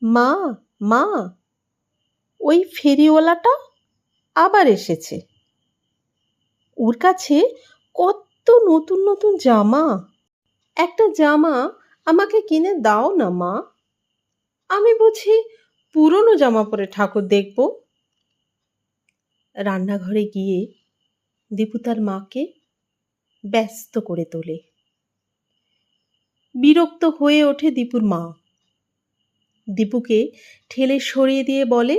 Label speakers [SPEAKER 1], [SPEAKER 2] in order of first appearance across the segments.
[SPEAKER 1] মা, মা, ওই ফেরিওয়ালাটা আবার এসেছে। ওর কাছে কত নতুন নতুন জামা। একটা জামা আমাকে কিনে দাও না মা। আমি বুঝি পুরনো জামা পরে ঠাকুর দেখব। রান্নাঘরে গিয়ে দীপু তার মাকে ব্যস্ত করে তোলে। বিরক্ত হয়ে ওঠে দীপুর মা। দীপুকে ঠেলে সরিয়ে দিয়ে বলে,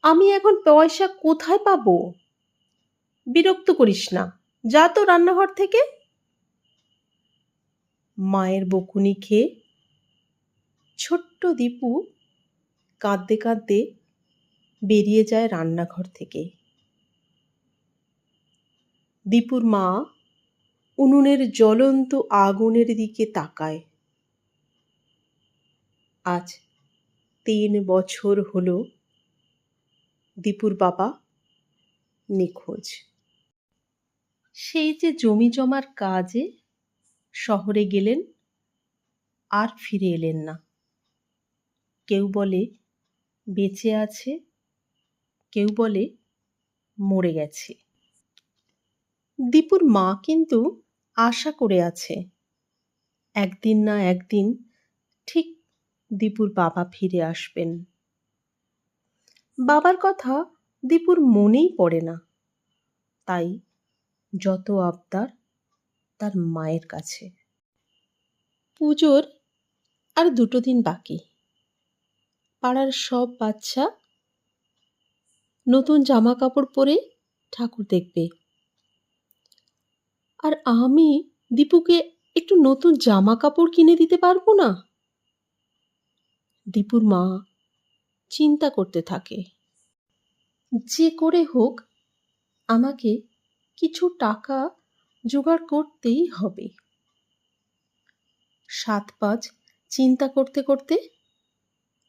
[SPEAKER 1] আমি এখন পয়সা কোথায় পাবো? বিরক্ত করিস না, যা তো রান্নাঘর থেকে। মায়ের বকুনি খেয়ে ছোট্ট দীপু কাঁদতে কাঁদতে বেরিয়ে যায় রান্নাঘর থেকে। দীপুর মা উনুনের জ্বলন্ত আগুনের দিকে তাকায়। আজ 3 বছর হলো দীপুর বাবা নিখোঁজ। সেই যে জমি জমার কাজে শহরে গেলেন, আর ফিরে এলেন না। কেউ বলে বেঁচে আছে, কেউ বলে মরে গেছে। দীপুর মা কিন্তু আশা করে আছে, একদিন না একদিন ঠিক দীপুর বাবা ফিরে আসবেন। বাবার কথা দীপুর মনেই পড়ে না, তাই যত আবদার তার মায়ের কাছে। পুজোর আর 2 দিন বাকি। পাড়ার সব বাচ্চা নতুন জামা কাপড় পরে ঠাকুর দেখবে, আর আমি দীপুকে একটু নতুন জামা কাপড় কিনে দিতে পারবো না? দীপুর মা চিন্তা করতে থাকে, যে করে হোক আমাকে কিছু টাকা জোগাড় করতেই হবে। 7-5 চিন্তা করতে করতে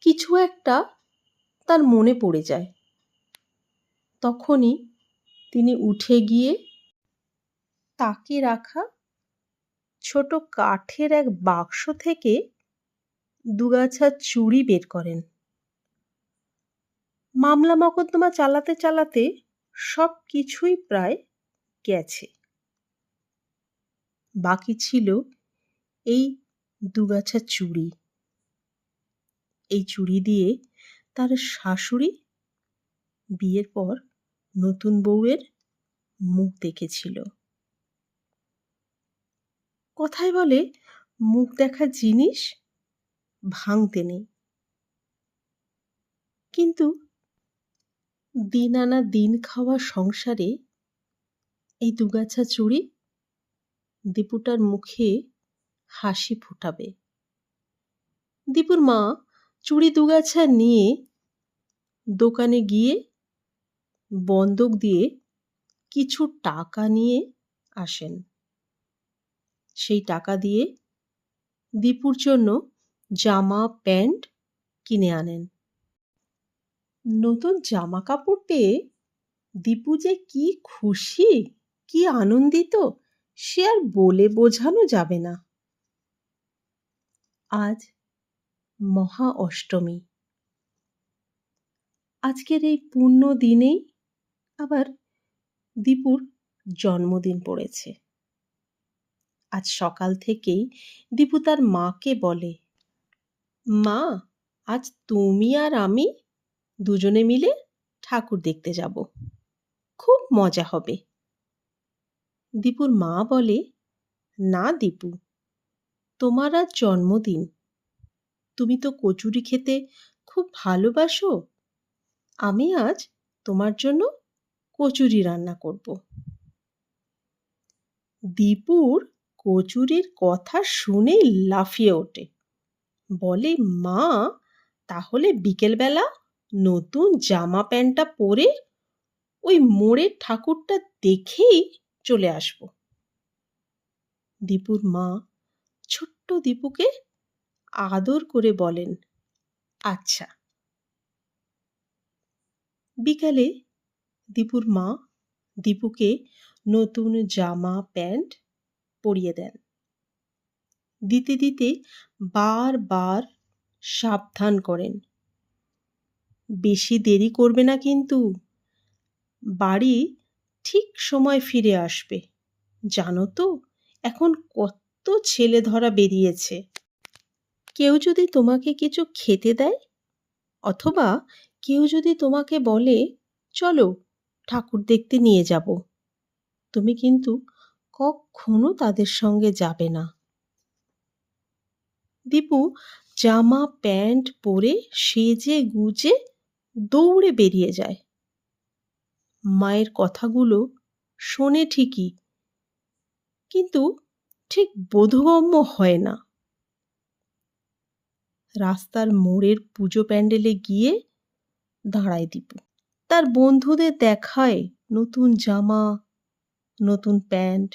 [SPEAKER 1] কিছু একটা তার মনে পড়ে যায়। তখনই তিনি উঠে গিয়ে তাকে রাখা ছোট কাঠের এক বাক্স থেকে 2 গাছা চুড়ি বের করেন। মামলা মকদ্দমা চালাতে চালাতে সব কিছুই প্রায় গেছে। বাকি ছিল এই 2 গাছা চুড়ি। এই চুড়ি দিয়ে তার শাশুড়ি বিয়ের পর নতুন বউয়ের মুখ দেখেছিল। কথায় বলে, মুখ দেখা জিনিস ভাঙতে নেই। কিন্তু দিন আনা দিন খাওয়া সংসারে এই 2 গাছা চুড়ি দীপুটার মুখে হাসি ফোটাবে। দীপুর মা চুড়ি 2 গাছা নিয়ে দোকানে গিয়ে বন্ধক দিয়ে কিছু টাকা নিয়ে আসেন। সেই টাকা দিয়ে দীপুর জন্য জামা প্যান্ট কিনে আনেন। নতুন জামা কাপড় পেয়ে দীপু যে কি খুশি, কি আনন্দিত, সে আর বলে বোঝানো যাবে না। আজ মহা অষ্টমী। আজকের এই পুণ্য দিনেই আবার দীপুর জন্মদিন পড়েছে। আজ সকাল থেকেই দীপু তার মাকে বলে, মা, আজ তুমি আর আমি দুজনে মিলে ঠাকুর দেখতে যাব, খুব মজা হবে। দীপুর মা বলে, না দীপু, তোমার আজ জন্মদিন, তুমি তো কচুরি খেতে খুব ভালোবাসো, আমি আজ তোমার জন্য কচুরি রান্না করব। দীপুর কচুরির কথা শুনে লাফিয়ে ওঠে, বলে, মা, তাহলে বিকেলবেলা নতুন জামা প্যান্টটা পরে ওই মোড়ের ঠাকুরটা দেখেই চলে আসব। দীপুর মা ছোট্ট দীপুকে আদর করে বলেন, আচ্ছা। বিকালে দীপুর মা দীপুকে নতুন জামা প্যান্ট পরিয়ে দেন। দিতে দিতে বারবার সাবধান করেন। বেশি দেরি করবে না কিন্তু। বাড়ি ঠিক সময় ফিরে আসবে। জানো তো এখন কত ছেলে ধরা বেরিয়েছে। কেউ যদি তোমাকে কিছু খেতে দেয় অথবা কেউ যদি তোমাকে বলে চলো ঠাকুর দেখতে নিয়ে যাব, তুমি কিন্তু কখনো তাদের সঙ্গে যাবে না। দীপু জামা প্যান্ট পরে সেজে গুজে দৌড়ে বেরিয়ে যায়। মায়ের কথাগুলো শোনে ঠিকই, কিন্তু ঠিক বোধগম্য হয় না। রাস্তার মোড়ের পুজো প্যান্ডেলে গিয়ে দাঁড়ায় দীপু। তার বন্ধুদের দেখায় নতুন জামা, নতুন প্যান্ট।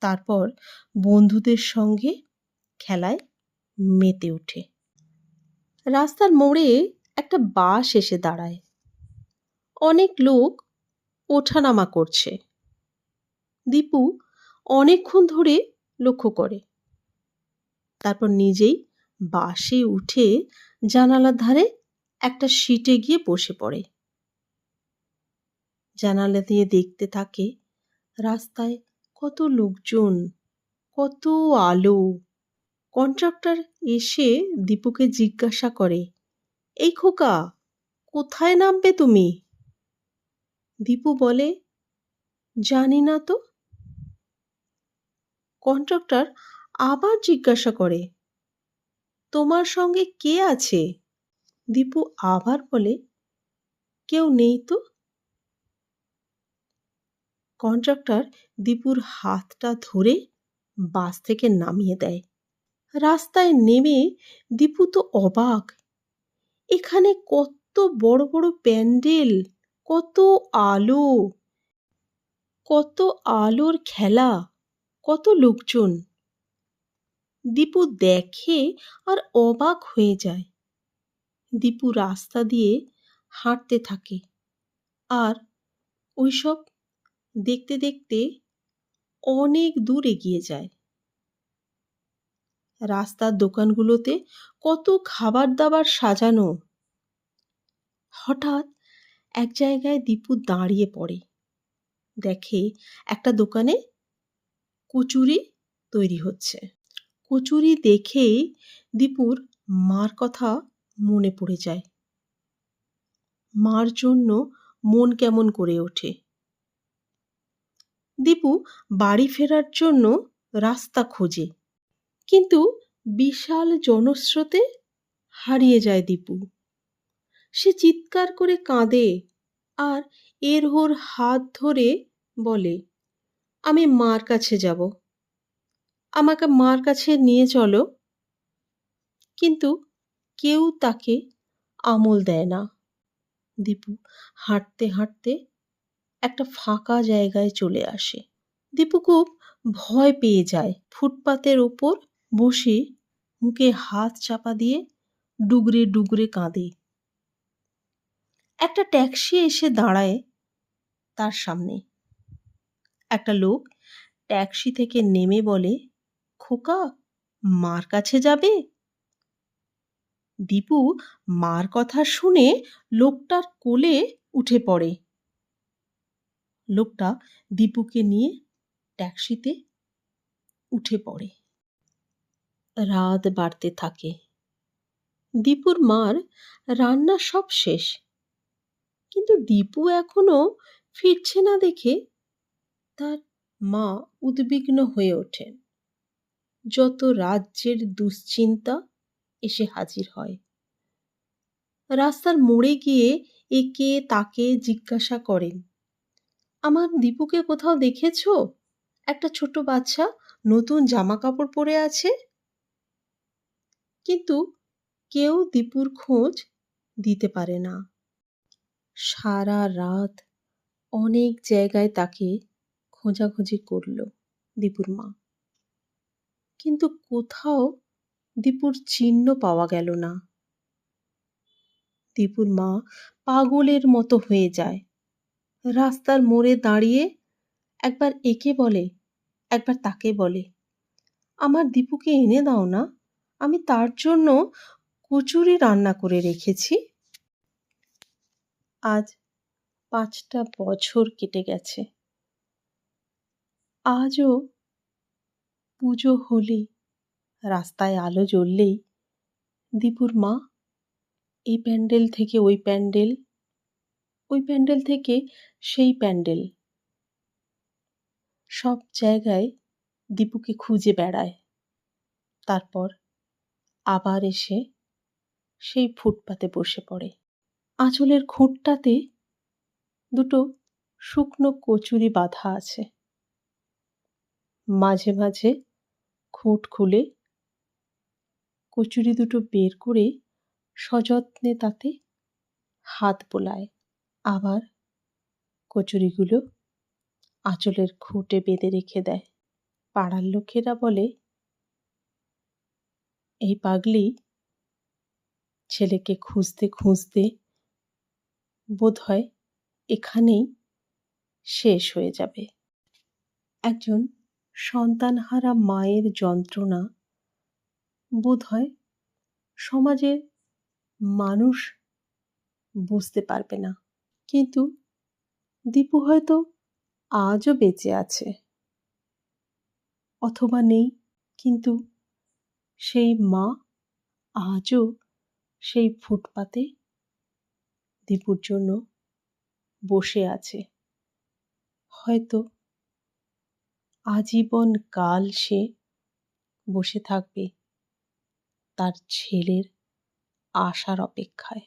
[SPEAKER 1] তারপর বন্ধুদের সঙ্গে খেলায় মেতে ওঠে। রাস্তার মোড়ে একটা বাস এসে দাঁড়ায়। অনেক লোক ওঠানামা করছে। দীপু অনেকক্ষণ ধরে লক্ষ্য করে। তারপর নিজেই বাসে উঠে জানালার ধারে একটা সিটে গিয়ে বসে পড়ে। জানালা দিয়ে দেখতে থাকে রাস্তায় কত লোকজন, কত আলো। কন্ট্রাক্টর এসে দীপুকে জিজ্ঞাসা করে, এই খোকা, কোথায় নামবে তুমি? দীপু বলে, জানি না তো। কন্ট্রাক্টর আবার জিজ্ঞাসা করে, তোমার সঙ্গে কে আছে? দীপু আবার বলে, কেউ নেই তো। কন্ট্রাক্টর দীপুর হাতটা ধরে বাস থেকে নামিয়ে দেয়। রাস্তায় নেমে দীপু তো অবাক। এখানে কত বড় বড় প্যান্ডেল, কত আলো, কত আলোর খেলা, কত লোকজন। দীপু দেখে আর অবাক হয়ে যায়। দীপু রাস্তা দিয়ে হাঁটতে থাকে আর ওইসব দেখতে দেখতে অনেক দূর এগিয়ে যায়। রাস্তার দোকানগুলোতে কত খাবার দাবার সাজানো। হঠাৎ এক জায়গায় দীপু দাঁড়িয়ে পড়ে। দেখে একটা দোকানে কচুরি তৈরি হচ্ছে। কচুরি দেখেই দীপুর মার কথা মনে পড়ে যায়। মার জন্য মন কেমন করে ওঠে। দীপু বাড়ি ফেরার জন্য রাস্তা খোঁজে, কিন্তু বিশাল জনস্রোতে হারিয়ে যায় দীপু। সে চিৎকার করে কাঁদে আর এর ওর হাত ধরে বলে, আমি মার কাছে যাব, আমাকে মার কাছে নিয়ে চলো। কিন্তু কেউ তাকে আমল দেয় না। দীপু হাঁটতে হাঁটতে একটা ফাঁকা জায়গায় চলে আসে। দীপু খুব ভয় পেয়ে যায়। ফুটপাতের ওপর বসে মুখে হাত চাপা দিয়ে ডুগরে ডুগরে কাঁদে। একটা ট্যাক্সি এসে দাঁড়ায় তার সামনে। একটা লোক ট্যাক্সি থেকে নেমে বলে, খোকা, মার কাছে যাবে? দীপু মার কথা শুনে লোকটার কোলে উঠে পড়ে। লোকটা দীপুকে নিয়ে ট্যাক্সিতে উঠে পড়ে। রাত বাড়তে থাকে। দীপুর মার রান্না সব শেষ, কিন্তু দীপু এখনো ফিরছে না দেখে তার মা উদ্বিগ্ন হয়ে ওঠেন। যত রাজ্যের দুশ্চিন্তা এসে হাজির হয়। রাস্তার মোড়ে গিয়ে একে তাকে জিজ্ঞাসা করেন, আমার দীপুকে কোথাও দেখেছো? একটা ছোট বাচ্চা নতুন জামা কাপড় পরে আছে। কিন্তু কেউ দীপুর খোঁজ দিতে পারে না। সারা রাত অনেক জায়গায় তাকে খোঁজাখুঁজি করল দীপুর মা, কিন্তু কোথাও দীপুর চিহ্ন পাওয়া গেল না। দীপুর মা পাগলের মতো হয়ে যায়। রাস্তার মোড়ে দাঁড়িয়ে একবার একে বলে, একবার তাকে বলে, আমার দীপুকে এনে দাও না, আমি তার জন্য কচুরি রান্না করে রেখেছি। আজ 5টা বছর কেটে গেছে। আজও পুজো হলেই, রাস্তায় আলো জ্বললেই দীপুর মা এই প্যান্ডেল থেকে ওই প্যান্ডেল, ওই প্যান্ডেল থেকে সেই প্যান্ডেল, সব জায়গায় দীপুকে খুঁজে বেড়ায়। তারপর আবার এসে সেই ফুটপাতে বসে পড়ে। আঁচলের খুঁটটাতে দুটো শুকনো কচুরি বাঁধা আছে। মাঝে মাঝে খুঁট খুলে কচুরি দুটো বের করে সযত্নে তাতে হাত বোলায়। আবার কচুরিগুলো আঁচলের খুঁটে বেঁধে রেখে দেয়। পাড়ার লোকেরা বলে, এই পাগলি ছেলেকে খুঁজতে খুঁজতে বোধহয় এখানেই শেষ হয়ে যাবে। একজন সন্তানহারা মায়ের যন্ত্রণা বোধহয় সমাজের মানুষ বুঝতে পারবে না। কিন্তু দীপু হয়তো আজও বেঁচে আছে, অথবা নেই, কিন্তু সেই মা আজও সেই ফুটপাতে দীপুর জন্য বসে আছে। হয়তো আজীবন কাল সে বসে থাকবে তার ছেলের আসার অপেক্ষায়।